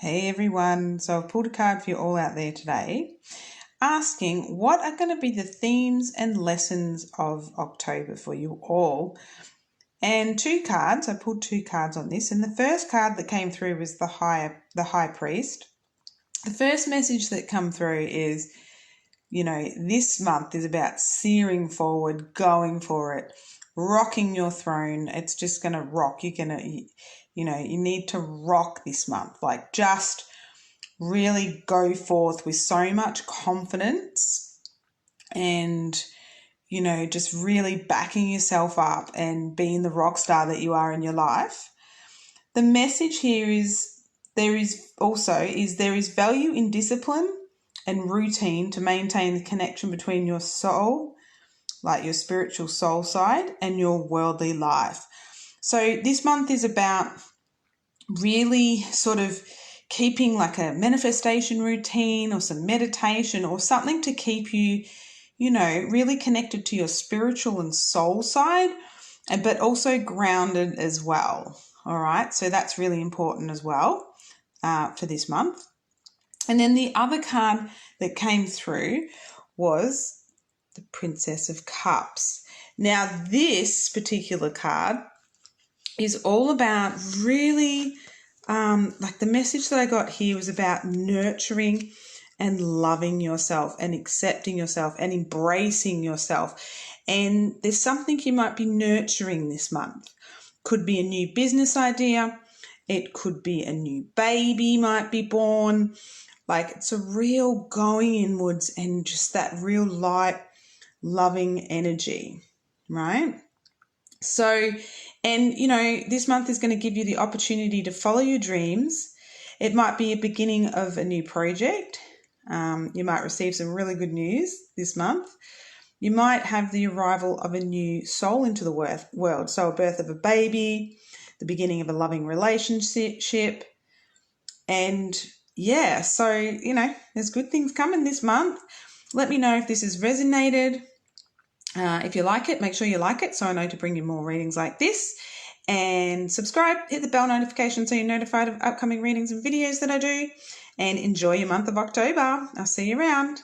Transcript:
Hey everyone, so I've pulled a card for you all out there today, asking what are going to be the themes and lessons of October for you all. And I pulled two cards on this, and the first card that came through was the High Priest. The first message that come through is, this month is about searing forward, going for it, rocking your throne. It's just going to rock. You need to rock this month. Like, just really go forth with so much confidence and, just really backing yourself up and being the rock star that you are in your life. The message here is there is value in discipline and routine to maintain the connection between your soul, like your spiritual soul side, and your worldly life. So this month is about really sort of keeping like a manifestation routine or some meditation or something to keep you, really connected to your spiritual and soul side, but also grounded as well. All right, so that's really important as well for this month. And then the other card that came through was the Princess of Cups. Now, this particular card is all about really, like the message that I got here was about nurturing and loving yourself and accepting yourself and embracing yourself. And there's something you might be nurturing this month. Could be a new business idea. It could be a new baby might be born. Like, it's a real going inwards and just that real light, loving energy, right? So, and this month is going to give you the opportunity to follow your dreams. It might be a beginning of a new project. You might receive some really good news this month. You might have the arrival of a new soul into the world. So a birth of a baby, the beginning of a loving relationship. And yeah, so, there's good things coming this month. Let me know if this has resonated. If you like it, make sure you like it so I know to bring you more readings like this. And subscribe, hit the bell notification so you're notified of upcoming readings and videos that I do. And enjoy your month of October. I'll see you around.